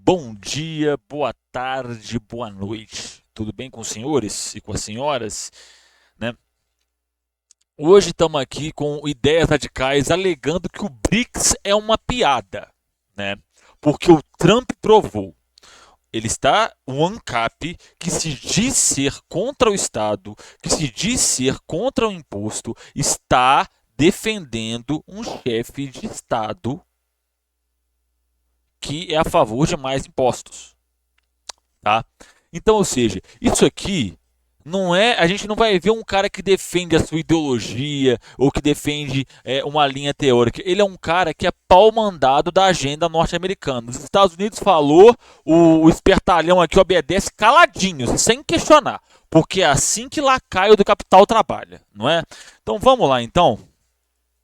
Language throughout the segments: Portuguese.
Bom dia, boa tarde, boa noite. Tudo bem com os senhores e com as senhoras, né? Hoje estamos aqui com ideias radicais alegando que o BRICS é uma piada, né? Porque o Trump provou. Ele está um ANCAP que se diz ser contra o Estado, que se diz ser contra o imposto, está defendendo um chefe de Estado que é a favor de mais impostos, tá? Então, ou seja, isso aqui não é, a gente não vai ver um cara que defende a sua ideologia ou que defende uma linha teórica. Ele é um cara que é pau mandado da agenda norte-americana. Os Estados Unidos falou, o espertalhão aqui obedece caladinho, sem questionar, porque é assim que lacaio do capital trabalha, não é? Então vamos lá, então.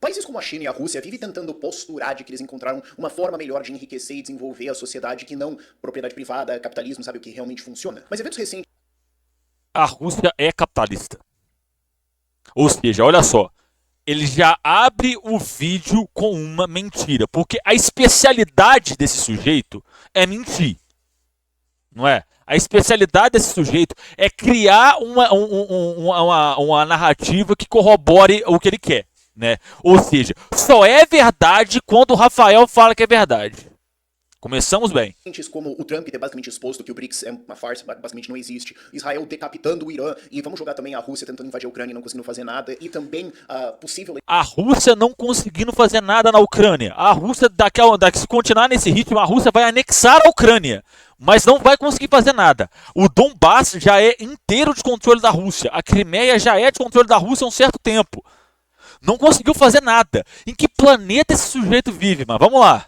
Países como a China e a Rússia vivem tentando posturar de que eles encontraram uma forma melhor de enriquecer e desenvolver a sociedade que não propriedade privada, capitalismo, sabe o que realmente funciona. Mas eventos recentes A Rússia é capitalista. Ou seja, olha só, ele já abre o vídeo com uma mentira, porque a especialidade desse sujeito é mentir, não é? A especialidade desse sujeito é criar uma narrativa que corrobore o que ele quer, né? Ou seja, só é verdade quando o Rafael fala que é verdade. Começamos bem. como o Trump ter basicamente exposto que o BRICS é uma farsa, basicamente não existe, Israel decapitando o Irã, e vamos jogar também a Rússia tentando invadir a Ucrânia e não conseguindo fazer nada, e também a possível... A Rússia não conseguindo fazer nada na Ucrânia. A Rússia, se continuar nesse ritmo, a Rússia vai anexar a Ucrânia, mas não vai conseguir fazer nada. O Donbass já é inteiro de controle da Rússia. A Crimeia já é de controle da Rússia há um certo tempo. Não conseguiu fazer nada. Em que planeta esse sujeito vive, mas vamos lá.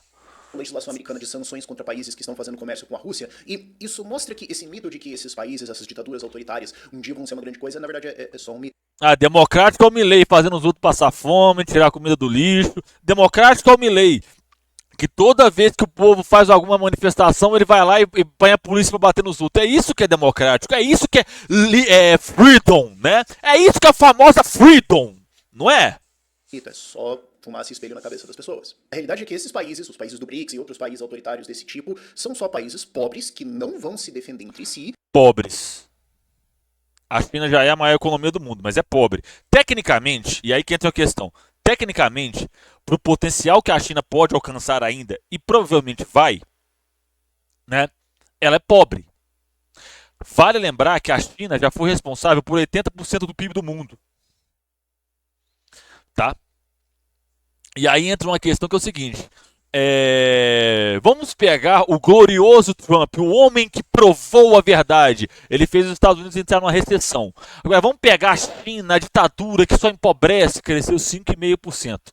Legislação americana de sanções contra países que estão fazendo comércio com a Rússia, e isso mostra que esse mito de que esses países, essas ditaduras autoritárias, um dia vão ser uma grande coisa, na verdade é só um mito. Democrático é o Milley fazendo os outros passar fome, tirar a comida do lixo. Democrático é o Milley, que toda vez que o povo faz alguma manifestação, ele vai lá e põe a polícia para bater nos outros. É isso que é democrático, é isso que é freedom, né? É isso que é a famosa freedom, não é? É só fumaça e espelho na cabeça das pessoas. A realidade é que esses países, os países do BRICS e outros países autoritários desse tipo, são só países pobres que não vão se defender entre si. Pobres. A China já é a maior economia do mundo, mas é pobre. Tecnicamente, e aí que entra a questão, tecnicamente, para o potencial que a China pode alcançar ainda, e provavelmente vai, né, ela é pobre. Vale lembrar que a China já foi responsável por 80% do PIB do mundo. Tá? E aí entra uma questão que é o seguinte. Vamos pegar o glorioso Trump, o homem que provou a verdade. Ele fez os Estados Unidos entrar numa recessão. Agora vamos pegar a China, a ditadura que só empobrece, cresceu 5,5%.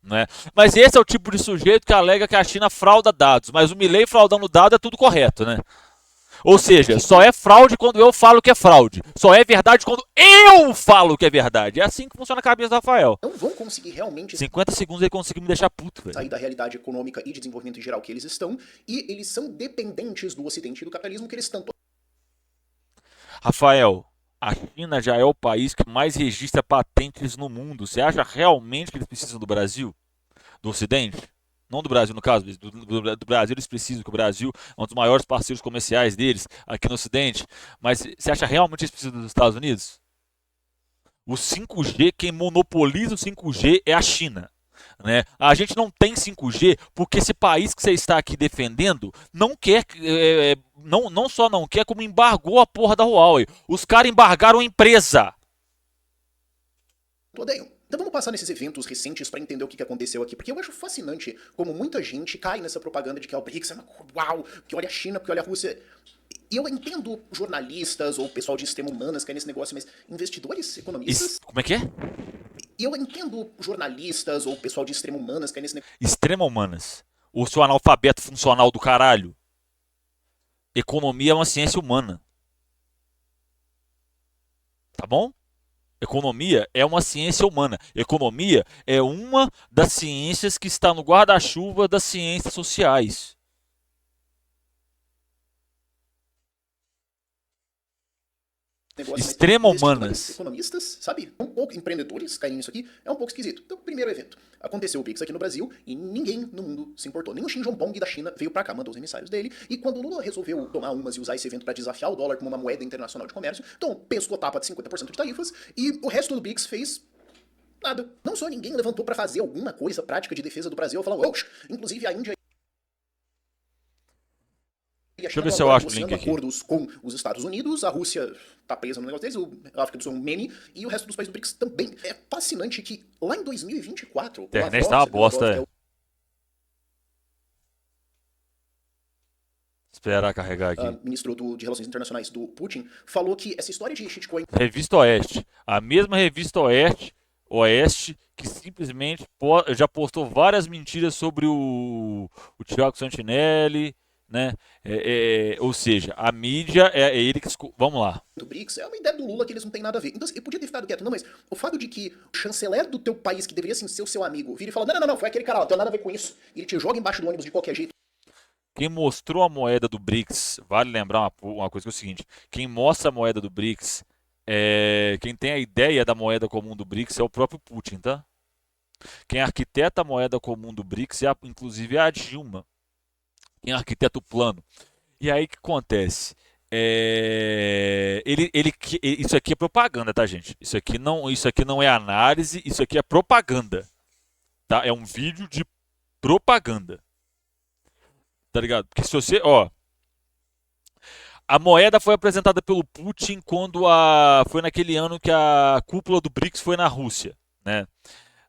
Né? Mas esse é o tipo de sujeito que alega que a China frauda dados. Mas o Milley fraudando dados é tudo correto, né? Ou seja, só é fraude quando eu falo que é fraude. Só é verdade quando eu falo que é verdade. É assim que funciona a cabeça do Rafael. Não vão conseguir realmente 50 segundos ele conseguiu me deixar puto, velho. sair da realidade econômica e de desenvolvimento em geral que eles estão, e eles são dependentes do Ocidente e do capitalismo que eles tanto... Rafael, a China já é o país que mais registra patentes no mundo. Você acha realmente que eles precisam do Brasil? Do Ocidente? Não do Brasil, no caso, do Brasil eles precisam, que o Brasil é um dos maiores parceiros comerciais deles aqui no Ocidente. Mas você acha realmente que eles precisam dos Estados Unidos? O 5G, quem monopoliza o 5G é a China. Né? A gente não tem 5G porque esse país que você está aqui defendendo não quer, não só não quer, como embargou a porra da Huawei. Os caras embargaram a empresa. Odeiam. Então vamos passar nesses eventos recentes para entender o que aconteceu aqui, porque eu acho fascinante como muita gente cai nessa propaganda de que o BRICS é uma uau, que olha a China, porque olha a Rússia. E eu entendo jornalistas ou pessoal de sistema humanas que é nesse negócio, mas investidores, economistas... Como é que é? E eu entendo jornalistas ou pessoal de extrema humanas que é nesse negócio... Extrema humanas. O seu analfabeto funcional do caralho. Economia é uma ciência humana. Tá bom? Economia é uma ciência humana. Economia é uma das ciências que está no guarda-chuva das ciências sociais. negócio mais Extrema-humanas. economistas, sabe? Um pouco empreendedores caírem nisso aqui, é um pouco esquisito. Então, primeiro evento. Aconteceu o BRICS aqui no Brasil e ninguém no mundo se importou. Nem o Xi Jinping da China veio pra cá, mandou os emissários dele. E quando o Lula resolveu tomar umas e usar esse evento pra desafiar o dólar como uma moeda internacional de comércio, então pescou tapa de 50% de tarifas e o resto do BRICS fez nada. Não só ninguém levantou pra fazer alguma coisa prática de defesa do Brasil, falando, oxe, inclusive a Índia e a Deixa eu China ver se eu agora acho o link negociando aqui. acordos com os Estados Unidos, a Rússia tá presa no negócio deles, a África do Sul é um meme, e o resto dos países do BRICS também. É fascinante que lá em 2024... A internet tá uma bosta, Esperar carregar aqui. Ministro de Relações Internacionais do Putin, falou que essa história de shitcoin... Revista Oeste. A mesma revista Oeste que simplesmente já postou várias mentiras sobre o Thiago Santinelli, né? Ou seja, a mídia é ele que... Vamos lá. do BRICS é uma ideia do Lula que eles não têm nada a ver. Então, assim, eu podia ter ficado quieto, não, mas o fato de que o chanceler do teu país, que deveria assim, ser o seu amigo, vira e fala, não, foi aquele cara lá, não tem nada a ver com isso, e ele te joga embaixo do ônibus de qualquer jeito. Quem mostrou a moeda do BRICS, vale lembrar uma coisa que é o seguinte, quem mostra a moeda do BRICS, quem tem a ideia da moeda comum do BRICS é o próprio Putin, tá? Quem arquiteta a moeda comum do BRICS inclusive é a Dilma. Quem arquiteta o plano. E aí o que acontece? Isso aqui é propaganda, tá, gente? Isso aqui não é análise, isso aqui é propaganda. Tá? É um vídeo de propaganda. Tá ligado? Porque se você, a moeda foi apresentada pelo Putin quando foi naquele ano que a cúpula do BRICS foi na Rússia, né?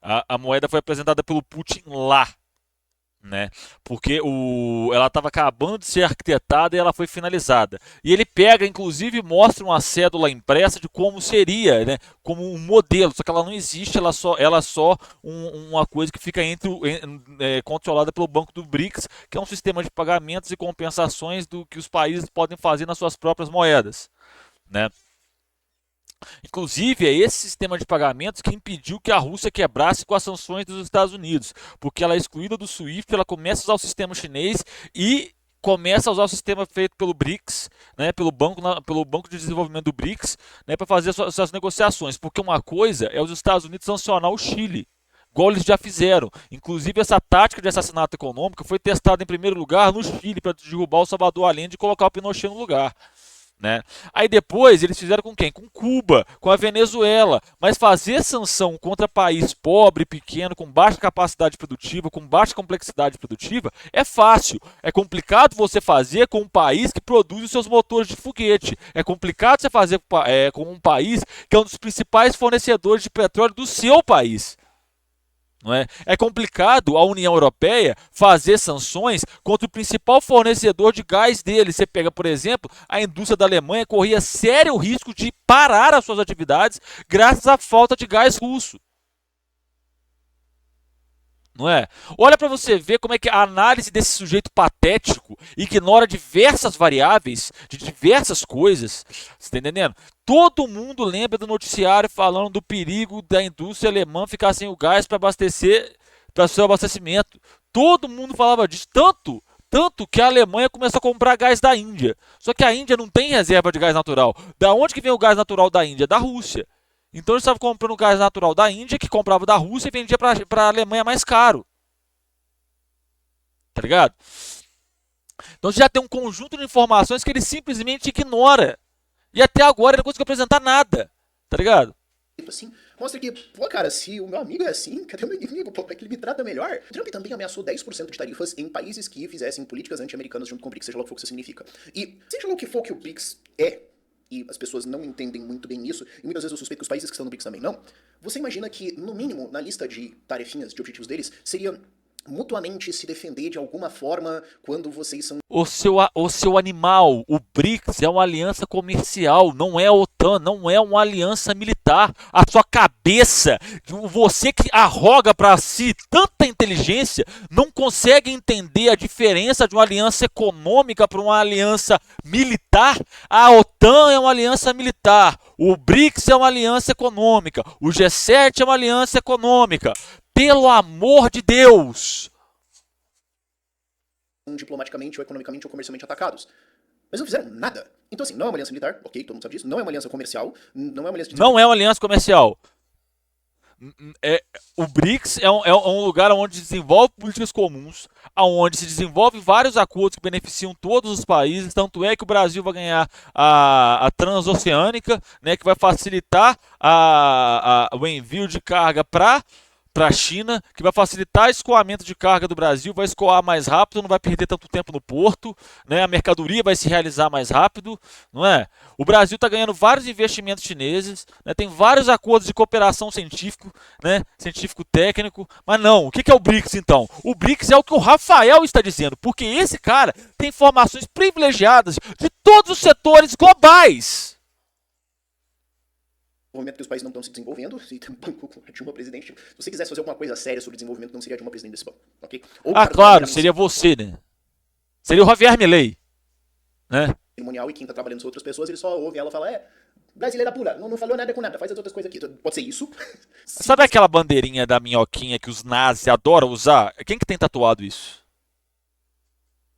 A moeda foi apresentada pelo Putin lá, né? Porque ela estava acabando de ser arquitetada e ela foi finalizada. E ele pega, inclusive, mostra uma cédula impressa de como seria, né? Como um modelo, só que ela não existe, ela é só uma coisa que fica controlada pelo Banco do BRICS, que é um sistema de pagamentos e compensações do que os países podem fazer nas suas próprias moedas, né? Inclusive, é esse sistema de pagamentos que impediu que a Rússia quebrasse com as sanções dos Estados Unidos, porque ela é excluída do SWIFT, ela começa a usar o sistema chinês e começa a usar o sistema feito pelo BRICS, né, pelo Banco de Desenvolvimento do BRICS, né, para fazer suas negociações, porque uma coisa é os Estados Unidos sancionar o Chile, igual eles já fizeram. Inclusive, essa tática de assassinato econômico foi testada em primeiro lugar no Chile para derrubar o Salvador Allende e colocar o Pinochet no lugar. Né? Aí depois eles fizeram com quem? Com Cuba, com a Venezuela. Mas fazer sanção contra país pobre, pequeno, com baixa capacidade produtiva, com baixa complexidade produtiva, é fácil. É complicado você fazer com um país que produz os seus motores de foguete. É complicado você fazer com um país que é um dos principais fornecedores de petróleo do seu país. Não é? É complicado a União Europeia fazer sanções contra o principal fornecedor de gás dele. Você pega, por exemplo, a indústria da Alemanha corria sério risco de parar as suas atividades graças à falta de gás russo. Não é? Olha para você ver como é que a análise desse sujeito patético ignora diversas variáveis, de diversas coisas. Você está entendendo? Todo mundo lembra do noticiário falando do perigo da indústria alemã ficar sem o gás para abastecer, para seu abastecimento. Todo mundo falava disso, tanto que a Alemanha começou a comprar gás da Índia. Só que a Índia não tem reserva de gás natural. Da onde que vem o gás natural da Índia? Da Rússia. Então eles estavam comprando gás natural da Índia, que comprava da Rússia e vendia para a Alemanha mais caro. Tá ligado? Então já tem um conjunto de informações que ele simplesmente ignora. E até agora ele não conseguiu apresentar nada. Tá ligado? Assim, mostra que, pô, cara, se o meu amigo é assim, cadê o meu inimigo? Pô, é que ele me trata melhor. O Trump também ameaçou 10% de tarifas em países que fizessem políticas anti-americanas junto com o BRICS, seja lá o que for que isso significa. E seja lá o que for que o BRICS é, e as pessoas não entendem muito bem isso, e muitas vezes eu suspeito que os países que estão no BRICS também não, você imagina que, no mínimo, na lista de tarefinhas, de objetivos deles, seria mutuamente se defender de alguma forma quando vocês são... O seu animal, o BRICS é uma aliança comercial, não é a OTAN, não é uma aliança militar. A sua cabeça, você que arroga para si tanta inteligência, não consegue entender a diferença de uma aliança econômica para uma aliança militar. A OTAN é uma aliança militar, o BRICS é uma aliança econômica, o G7 é uma aliança econômica. Pelo amor de Deus! Diplomaticamente, ou economicamente, ou comercialmente atacados. Mas não fizeram nada. Então, assim, não é uma aliança militar, ok, todo mundo sabe disso, não é uma aliança comercial, não é uma aliança de Não é uma aliança comercial. O BRICS é um lugar onde se desenvolve políticas comuns, onde se desenvolve vários acordos que beneficiam todos os países, tanto é que o Brasil vai ganhar a transoceânica, né, que vai facilitar o envio de carga para a China, que vai facilitar o escoamento de carga do Brasil, vai escoar mais rápido, não vai perder tanto tempo no porto, né? A mercadoria vai se realizar mais rápido, não é? O Brasil está ganhando vários investimentos chineses, né? Tem vários acordos de cooperação científico, né? Científico-técnico, mas não, o que é o BRICS então? O BRICS é o que o Rafael está dizendo, porque esse cara tem informações privilegiadas de todos os setores globais. Desenvolvimento que os países não estão se desenvolvendo, e tem um banco de uma presidente. Se você quisesse fazer alguma coisa séria sobre desenvolvimento, não seria de uma presidente desse banco, ok? Ou claro, seria você, né? Seria o Javier Milei, né? Cerimonial, e quem tá trabalhando são outras pessoas, ele só ouve ela falar, brasileira pura, não falou nada com nada, faz as outras coisas aqui. Pode ser isso. Sabe aquela bandeirinha da minhoquinha que os nazis adoram usar? Quem que tem tatuado isso?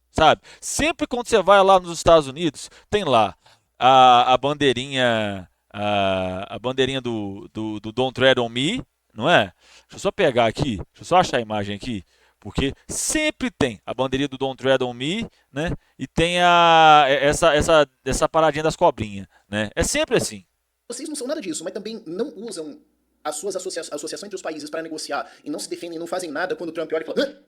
Sabe? Sempre quando você vai lá nos Estados Unidos, tem lá a bandeirinha... A bandeirinha do Don't Tread on Me, não é? Deixa eu só pegar aqui, deixa eu só achar a imagem aqui, porque sempre tem a bandeirinha do Don't Tread on Me, né? E tem essa paradinha das cobrinhas, né? É sempre assim. Vocês não são nada disso, mas também não usam as suas associações entre os países para negociar e não se defendem, não fazem nada quando o Trump olha e fala: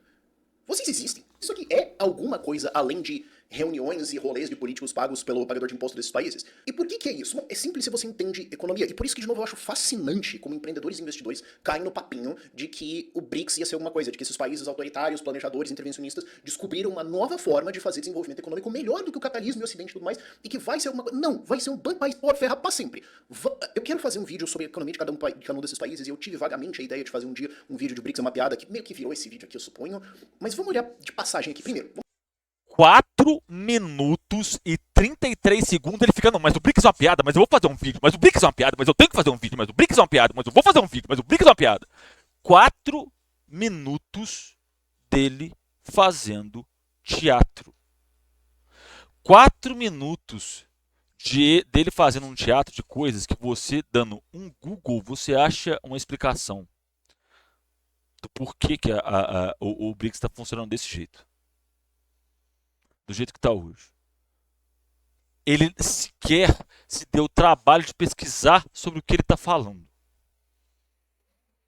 vocês existem? Isso aqui é alguma coisa além de reuniões e rolês de políticos pagos pelo pagador de imposto desses países? E por que é isso? Bom, é simples se você entende economia. E por isso que, de novo, eu acho fascinante como empreendedores e investidores caem no papinho de que o BRICS ia ser alguma coisa, de que esses países autoritários, planejadores, intervencionistas descobriram uma nova forma de fazer desenvolvimento econômico melhor do que o capitalismo e o ocidente e tudo mais, e que vai ser alguma coisa... Não, vai ser um país por ferrar pra sempre. Eu quero fazer um vídeo sobre a economia de cada um desses países, e eu tive vagamente a ideia de fazer um dia um vídeo de BRICS é uma piada, que meio que virou esse vídeo aqui, eu suponho. Mas vamos olhar de passagem aqui primeiro. 4 minutos e 33 segundos ele fica, não, mas o BRICS é uma piada, mas eu vou fazer um vídeo, mas o BRICS é uma piada, mas eu tenho que fazer um vídeo, mas o BRICS é uma piada, mas eu vou fazer um vídeo, mas o BRICS é uma piada. 4 minutos dele fazendo teatro. 4 minutos dele fazendo um teatro de coisas que você, dando um Google, você acha uma explicação do porquê que o BRICS está funcionando desse jeito. Do jeito que está hoje. Ele sequer se deu o trabalho de pesquisar sobre o que ele está falando.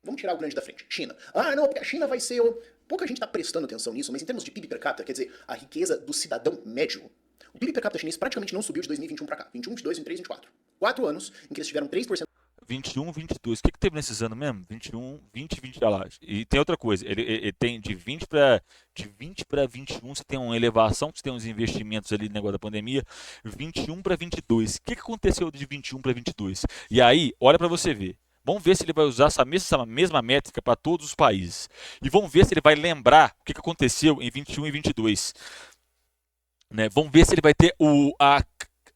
Vamos tirar o grande da frente. China. Não, porque a China vai ser... Pouca gente está prestando atenção nisso, mas em termos de PIB per capita, quer dizer, a riqueza do cidadão médio, o PIB per capita chinês praticamente não subiu de 2021 para cá. 21, 22, 23, 24. 4 anos em que eles tiveram 3%. 21, 22. O que teve nesses anos mesmo? 21, 20, 20, olha lá. E tem outra coisa, ele tem de 20 para 21, você tem uma elevação, você tem uns investimentos ali no negócio da pandemia, 21 para 22. O que aconteceu de 21 para 22? E aí, olha para você ver. Vamos ver se ele vai usar essa mesma métrica para todos os países. E vamos ver se ele vai lembrar o que aconteceu em 21 e 22. Né? Vamos ver se ele vai ter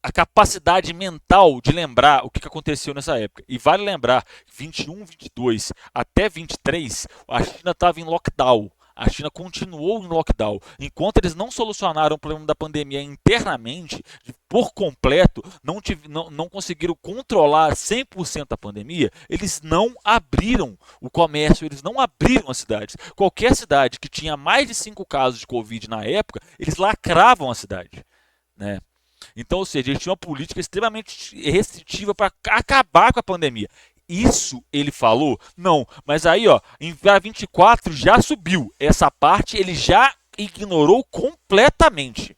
a capacidade mental de lembrar o que aconteceu nessa época. E vale lembrar, 21, 22 até 23, a China estava em lockdown. A China continuou em lockdown. Enquanto eles não solucionaram o problema da pandemia internamente, por completo, não conseguiram controlar 100% a pandemia, eles não abriram o comércio, eles não abriram as cidades. Qualquer cidade que tinha mais de 5 casos de Covid na época, eles lacravam a cidade. Né? Então, ou seja, eles tinham uma política extremamente restritiva para acabar com a pandemia. Isso ele falou? Não. Mas aí, ó, em 24 já subiu. Essa parte ele já ignorou completamente.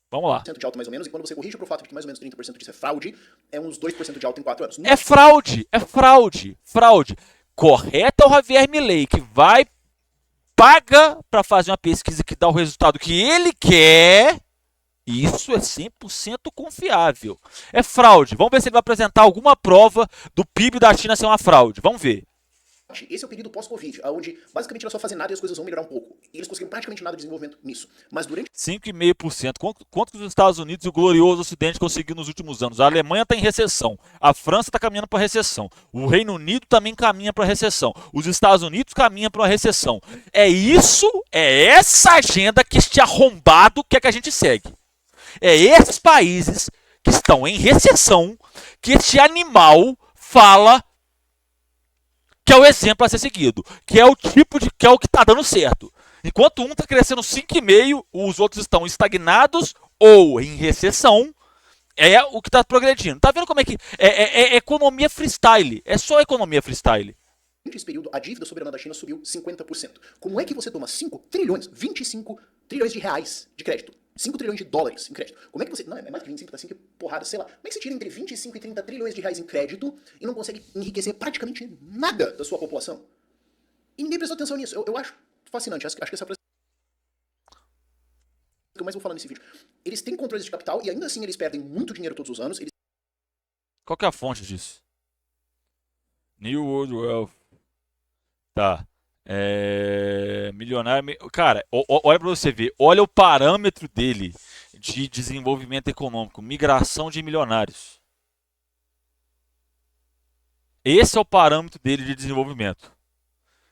Vamos lá. De alta mais ou menos, e quando você corrige para o fato de que mais ou menos 30% disso é fraude, é uns 2% de alta em 4 anos. É fraude, é fraude, fraude. Correto é o Javier Milei, que paga para fazer uma pesquisa que dá o resultado que ele quer. Isso é 100% confiável. É fraude. Vamos ver se ele vai apresentar alguma prova do PIB da China ser uma fraude. Vamos ver. Esse é o período pós-Covid, onde basicamente era só fazer nada e as coisas vão melhorar um pouco. E eles conseguiram praticamente nada de desenvolvimento nisso. Mas durante 5,5%. Quanto que os Estados Unidos e o glorioso Ocidente conseguiram nos últimos anos? A Alemanha está em recessão. A França está caminhando para recessão. O Reino Unido também caminha para recessão. Os Estados Unidos caminham para uma recessão. É essa agenda que este arrombado quer que a gente segue. É esses países que estão em recessão, que este animal fala que é o exemplo a ser seguido, que é o tipo de que é o que está dando certo. Enquanto um está crescendo 5,5, os outros estão estagnados ou em recessão, é o que está progredindo. Tá vendo como é que é economia freestyle? É só economia freestyle. Nesse período, a dívida soberana da China subiu 50%. Como é que você toma 5 trilhões, 25 trilhões de reais de crédito? 5 trilhões de dólares em crédito. Como é que você... Não, é mais que 25, tá 5 porrada, sei lá. Como é que você tira entre 25 e 30 trilhões de reais em crédito e não consegue enriquecer praticamente nada da sua população? E ninguém prestou atenção nisso. Eu acho fascinante. Acho que essa que eu mais vou falar nesse vídeo. Eles têm controles de capital e ainda assim eles perdem muito dinheiro todos os anos. Qual que é a fonte disso? New World Wealth. Tá. Milionário. Cara, olha pra você ver. Olha o parâmetro dele de desenvolvimento econômico. Migração de milionários. Esse é o parâmetro dele de desenvolvimento.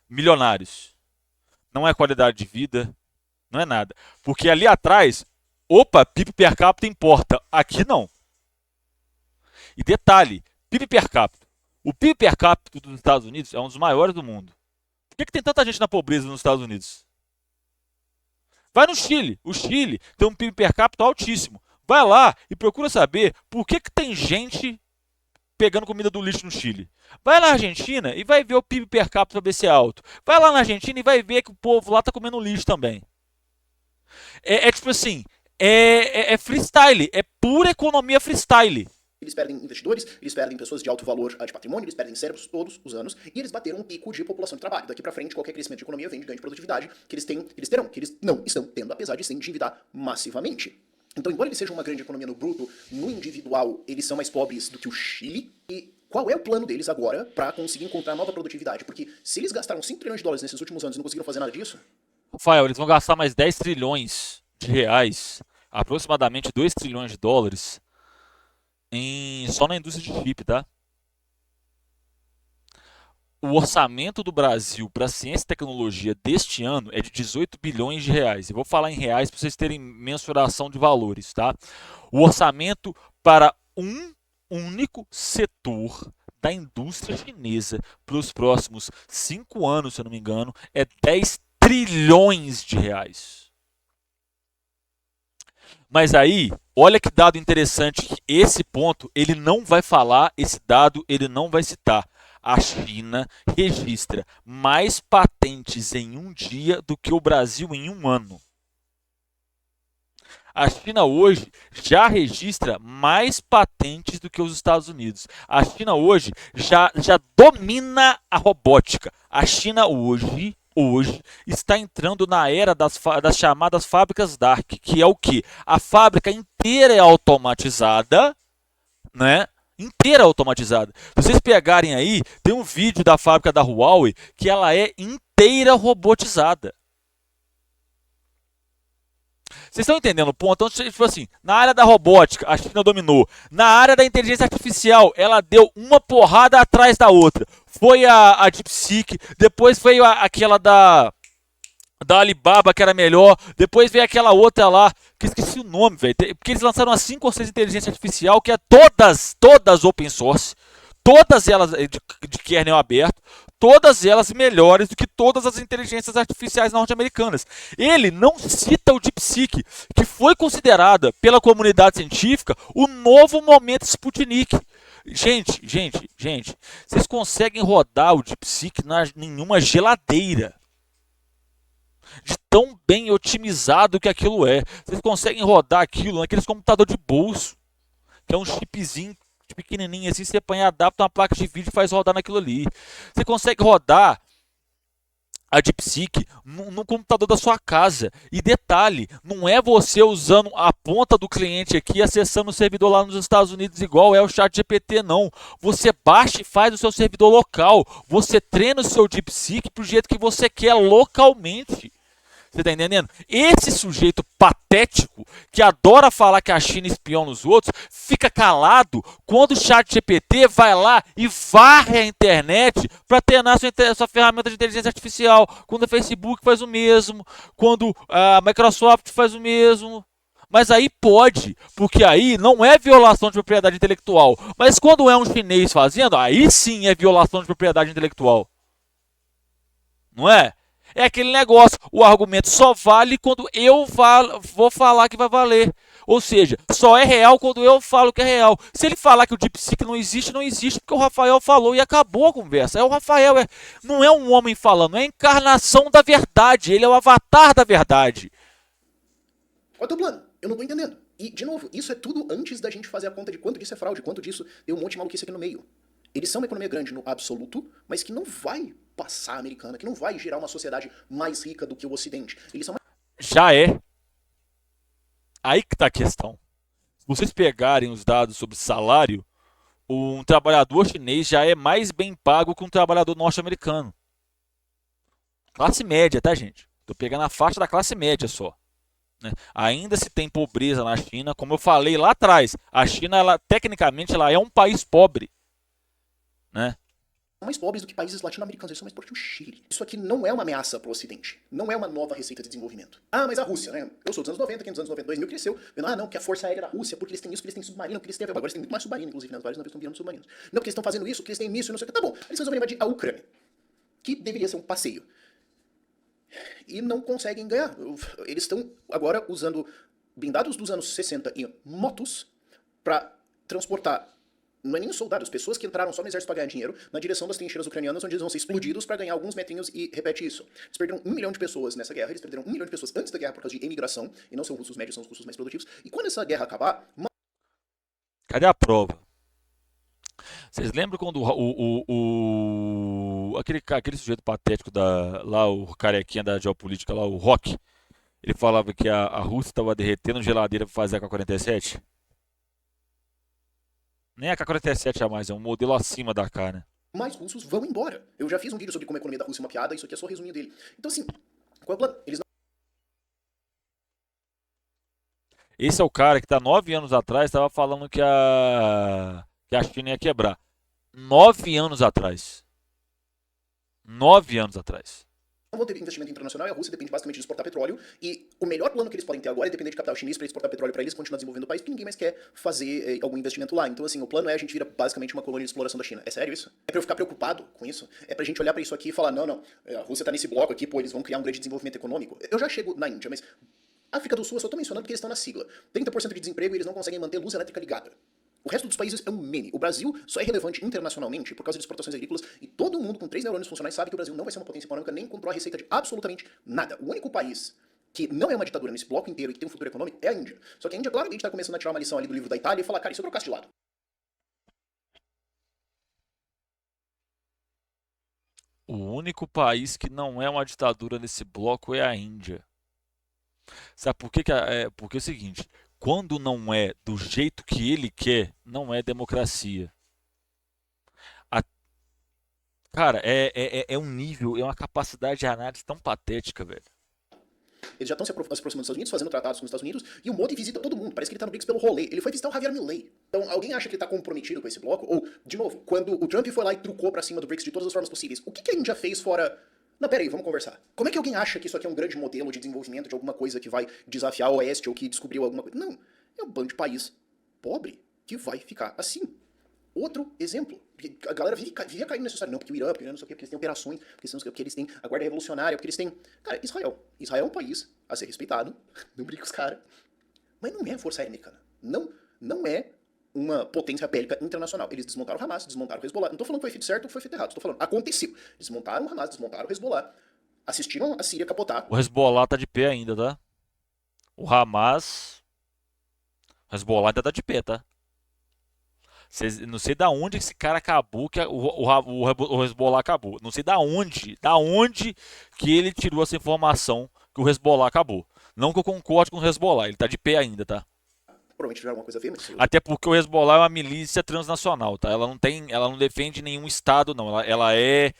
Milionários. Não é qualidade de vida. Não é nada. Porque ali atrás, opa, PIB per capita importa. Aqui não. E detalhe, PIB per capita. O PIB per capita dos Estados Unidos é um dos maiores do mundo. Por que tem tanta gente na pobreza nos Estados Unidos? Vai no Chile. O Chile tem um PIB per capita altíssimo. Vai lá e procura saber por que tem gente pegando comida do lixo no Chile. Vai lá na Argentina e vai ver o PIB per capita para ver se é alto. Vai lá na Argentina e vai ver que o povo lá está comendo lixo também. Tipo assim, é freestyle, é pura economia freestyle. Eles perdem investidores, eles perdem pessoas de alto valor de patrimônio, eles perdem cérebros todos os anos, e eles bateram um pico de população de trabalho. Daqui pra frente, qualquer crescimento de economia vem de ganho de produtividade, que eles terão, que eles não estão tendo, apesar de se endividar massivamente. Então, embora eles sejam uma grande economia no bruto, no individual, eles são mais pobres do que o Chile. E qual é o plano deles agora pra conseguir encontrar nova produtividade? Porque se eles gastaram 5 trilhões de dólares nesses últimos anos e não conseguiram fazer nada disso... Rafael, eles vão gastar mais 10 trilhões de reais, aproximadamente 2 trilhões de dólares, só na indústria de chip, tá? O orçamento do Brasil para ciência e tecnologia deste ano é de 18 bilhões de reais. Eu vou falar em reais para vocês terem mensuração de valores, tá? O orçamento para um único setor da indústria chinesa para os próximos 5 anos, se eu não me engano, é 10 trilhões de reais. Mas aí, olha que dado interessante, esse ponto ele não vai falar, esse dado ele não vai citar. A China registra mais patentes em um dia do que o Brasil em um ano. A China hoje já registra mais patentes do que os Estados Unidos. A China hoje já domina a robótica. A China hoje está entrando na era das chamadas fábricas Dark, que é o que? A fábrica inteira é automatizada, né? Inteira automatizada. Se vocês pegarem aí, tem um vídeo da fábrica da Huawei que ela é inteira robotizada. Vocês estão entendendo o ponto? Então, tipo assim, na área da robótica, a China dominou. Na área da inteligência artificial, ela deu uma porrada atrás da outra. Foi a DeepSeek, depois veio aquela da Alibaba, que era melhor. Depois veio aquela outra lá, que esqueci o nome, velho. Porque eles lançaram as 5 ou 6 inteligência artificial, que é todas open source. Todas elas de kernel aberto, todas elas melhores do que todas as inteligências artificiais norte-americanas. Ele não cita o DeepSeek, que foi considerada pela comunidade científica o novo momento Sputnik. Gente, vocês conseguem rodar o DeepSeek em uma geladeira. De tão bem otimizado que aquilo é. Vocês conseguem rodar aquilo naqueles computadores de bolso, que é um chipzinho pequenininho assim, você põe, adapta uma placa de vídeo e faz rodar naquilo ali. Você consegue rodar a DeepSeek no computador da sua casa. E detalhe, não é você usando a ponta do cliente aqui, acessando o servidor lá nos Estados Unidos igual é o ChatGPT, não. Você baixa e faz o seu servidor local. Você treina o seu DeepSeek pro jeito que você quer localmente. Você está entendendo? Esse sujeito patético, que adora falar que a China espiou nos outros, fica calado quando o ChatGPT vai lá e varre a internet para treinar sua ferramenta de inteligência artificial. Quando o Facebook faz o mesmo, quando a Microsoft faz o mesmo. Mas aí pode, porque aí não é violação de propriedade intelectual. Mas quando é um chinês fazendo, aí sim é violação de propriedade intelectual. Não é? É aquele negócio, o argumento só vale quando eu vou falar que vai valer. Ou seja, só é real quando eu falo que é real. Se ele falar que o DeepSeek não existe, não existe porque o Rafael falou e acabou a conversa. É o Rafael, não é um homem falando, é a encarnação da verdade. Ele é o avatar da verdade. Qual é o teu plano? Eu não tô entendendo. E, de novo, isso é tudo antes da gente fazer a conta de quanto disso é fraude, quanto disso tem um monte de maluquice aqui no meio. Eles são uma economia grande no absoluto, mas que não vai passar a americana, que não vai gerar uma sociedade mais rica do que o Ocidente. Eles são Já é. Aí que está a questão. Se vocês pegarem os dados sobre salário, um trabalhador chinês já é mais bem pago que um trabalhador norte-americano. Classe média, tá, gente? Tô pegando a faixa da classe média só. Né? Ainda se tem pobreza na China, como eu falei lá atrás, a China, tecnicamente, ela é um país pobre. Né? mais pobres do que países latino-americanos, eles são mais pobres que o Chile. Isso aqui não é uma ameaça para o Ocidente. Não é uma nova receita de desenvolvimento. Ah, mas a Rússia, né? Eu sou dos anos 90, quem nos anos 90, 2000 cresceu, vendo, não, que a Força Aérea da Rússia, porque eles têm isso, porque eles têm submarino, porque eles têm... Agora eles têm muito mais submarino, inclusive, né? Vários navios estão virando submarinos. Não, porque eles estão fazendo isso, porque eles têm míssil, não sei o que. Tá bom, eles resolvem invadir a Ucrânia, que deveria ser um passeio. E não conseguem ganhar. Eles estão agora usando blindados dos anos 60 e motos para transportar, não é nem soldados, pessoas que entraram só no exército para ganhar dinheiro, na direção das trincheiras ucranianas, onde eles vão ser explodidos para ganhar alguns metrinhos, e repete isso. Eles perderam 1 milhão de pessoas nessa guerra, eles perderam 1 milhão de pessoas antes da guerra por causa de emigração, e não são russos médios, são os russos mais produtivos. E quando essa guerra acabar... Cadê a prova? Vocês lembram quando aquele sujeito patético lá, o carequinha da geopolítica lá, o Rock, ele falava que a Rússia estava derretendo geladeira para fazer a K-47? Nem a K-47 é mais, é um modelo acima da K, né? mais russos vão embora. Eu já fiz um vídeo sobre como a economia da Rússia é uma piada, isso aqui é só o resuminho dele. Então assim, qual é o plano? Eles não... Esse é o cara que 9 anos atrás estava falando que a China ia quebrar. 9 anos atrás. 9 anos atrás. não vão ter investimento internacional e a Rússia depende basicamente de exportar petróleo. E o melhor plano que eles podem ter agora é depender de capital chinês para exportar petróleo para eles, continuar desenvolvendo o país, porque ninguém mais quer fazer algum investimento lá. Então, assim, o plano é a gente vira basicamente uma colônia de exploração da China. É sério isso? É pra eu ficar preocupado com isso? É pra gente olhar pra isso aqui e falar, não, a Rússia tá nesse bloco aqui, pô, eles vão criar um grande desenvolvimento econômico. Eu já chego na Índia, mas África do Sul eu só tô mencionando porque eles estão na sigla. 30% de desemprego e eles não conseguem manter luz elétrica ligada. O resto dos países é um meme. O Brasil só é relevante internacionalmente por causa de exportações agrícolas e todo mundo com 3 neurônios funcionais sabe que o Brasil não vai ser uma potência econômica nem controlar a receita de absolutamente nada. O único país que não é uma ditadura nesse bloco inteiro e que tem um futuro econômico é a Índia. Só que a Índia claramente está começando a tirar uma lição ali do livro da Itália e falar, cara, e se eu trocasse de lado? O único país que não é uma ditadura nesse bloco é a Índia. Sabe por quê? Porque é o seguinte, quando não é do jeito que ele quer, não é democracia. A- Cara, é um nível, é uma capacidade de análise tão patética, velho. Eles já estão se aproximando dos Estados Unidos, fazendo tratados com os Estados Unidos, e o Modi visita todo mundo. Parece que ele tá no BRICS pelo rolê. Ele foi visitar o Javier Milei. Então, alguém acha que ele tá comprometido com esse bloco? Ou, de novo, quando o Trump foi lá e trucou pra cima do BRICS de todas as formas possíveis, o que a Índia fez fora... Não, peraí, vamos conversar. Como é que alguém acha que isso aqui é um grande modelo de desenvolvimento de alguma coisa que vai desafiar o Oeste ou que descobriu alguma coisa? Não, é um bando de país pobre que vai ficar assim. Outro exemplo. A galera vivia caindo nessa história. Não, porque o Irã não sei o quê, porque eles têm operações, porque eles têm a guarda revolucionária, porque eles têm... Cara, Israel. Israel é um país a ser respeitado. Não briga com os caras. Mas não é a Força Aérea Americana. Não é uma potência bélica internacional. Eles desmontaram o Hamas, desmontaram o Hezbollah. Não tô falando que foi feito certo ou foi feito errado. Tô falando, aconteceu. Desmontaram o Hamas, desmontaram o Hezbollah. Assistiram a Síria capotar. O Hezbollah tá de pé ainda, tá? O Hamas... O Hezbollah ainda tá de pé, tá? Não sei da onde esse cara acabou, que o Hezbollah acabou. Não sei da onde que ele tirou essa informação que o Hezbollah acabou. Não que eu concorde com o Hezbollah, ele tá de pé ainda, tá? Provavelmente tiveram alguma coisa a ver, mas... Até porque o Hezbollah é uma milícia transnacional, tá? Ela não defende nenhum estado, não. Ela é,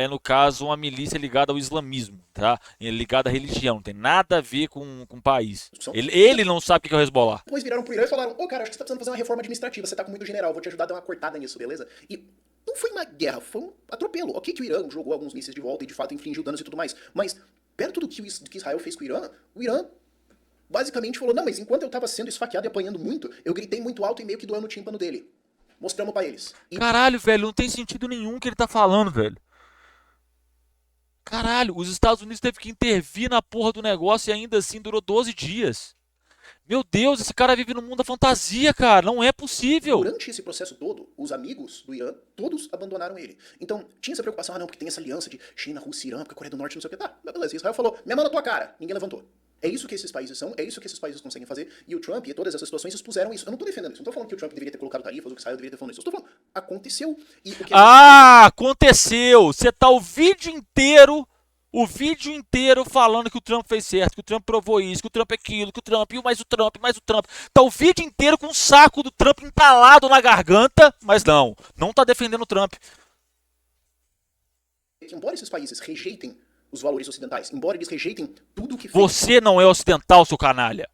no caso, uma milícia ligada ao islamismo, tá? Ligada à religião, não tem nada a ver com o país. Ele não sabe o que é o Hezbollah. Depois viraram pro Irã e falaram, cara, acho que você tá precisando fazer uma reforma administrativa, você tá com muito general, vou te ajudar a dar uma cortada nisso, beleza? E não foi uma guerra, foi um atropelo. Ok que o Irã jogou alguns mísseis de volta e de fato infligiu danos e tudo mais, mas perto do que Israel fez com o Irã basicamente falou, não, mas enquanto eu tava sendo esfaqueado e apanhando muito, eu gritei muito alto e meio que doeu no tímpano dele. Mostramos pra eles. E Caralho, velho, não tem sentido nenhum que ele tá falando, velho. Caralho, os Estados Unidos teve que intervir na porra do negócio e ainda assim durou 12 dias. Meu Deus, esse cara vive no mundo da fantasia, cara. Não é possível. durante esse processo todo, os amigos do Irã, todos abandonaram ele. Então, tinha essa preocupação, não, porque tem essa aliança de China, Rússia, Irã, porque a Coreia do Norte não sei o que. Tá, beleza. Israel falou, minha mão na tua cara. Ninguém levantou. É isso que esses países são, é isso que esses países conseguem fazer, e o Trump e todas essas situações expuseram isso. Eu não tô defendendo isso, não tô falando que o Trump deveria ter colocado tarifas, ou que Israel deveria ter falado isso. Eu tô falando, aconteceu. E o que Aconteceu. Você tá o vídeo inteiro falando que o Trump fez certo, que o Trump provou isso, que o Trump é aquilo, que o Trump, e mais o Trump, mais o Trump. Tá o vídeo inteiro com um saco do Trump entalado na garganta, mas não tá defendendo o Trump. que, embora esses países rejeitem os valores ocidentais, embora eles rejeitem tudo que Você não é ocidental, seu canalha.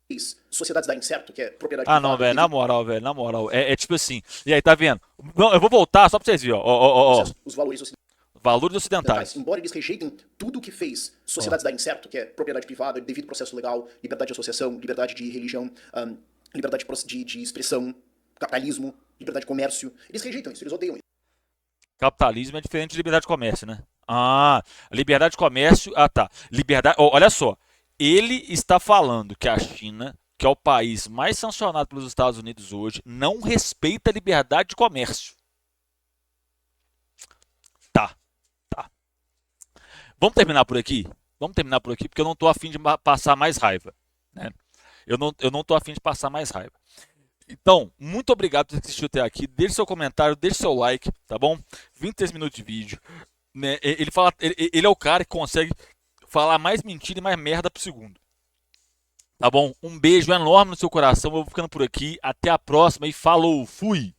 fez sociedades darem certo, que é propriedade Ah, não, privada, velho, na moral, velho, na moral. É tipo assim. E aí, tá vendo? Não, eu vou voltar só pra vocês verem, ó. os valores ocidentais. Valores ocidentais. Embora eles rejeitem tudo que fez sociedades darem certo, que é propriedade privada, devido processo legal, liberdade de associação, liberdade de religião, liberdade de expressão, capitalismo, liberdade de comércio, eles rejeitam isso, eles odeiam isso. Capitalismo é diferente de liberdade de comércio, né? Ah, liberdade de comércio. Ah, tá. Liberdade. Olha só. Ele está falando que a China, que é o país mais sancionado pelos Estados Unidos hoje, não respeita a liberdade de comércio. Tá, tá. Vamos terminar por aqui? Vamos terminar por aqui, porque eu não tô afim de passar mais raiva. Né? Eu não tô afim de passar mais raiva. Então, muito obrigado por ter assistido até aqui. Deixe seu comentário, deixe seu like, tá bom? 23 minutos de vídeo. Né? Ele é o cara que consegue falar mais mentira e mais merda por segundo. Tá bom? Um beijo enorme no seu coração. Eu vou ficando por aqui. Até a próxima e falou. Fui!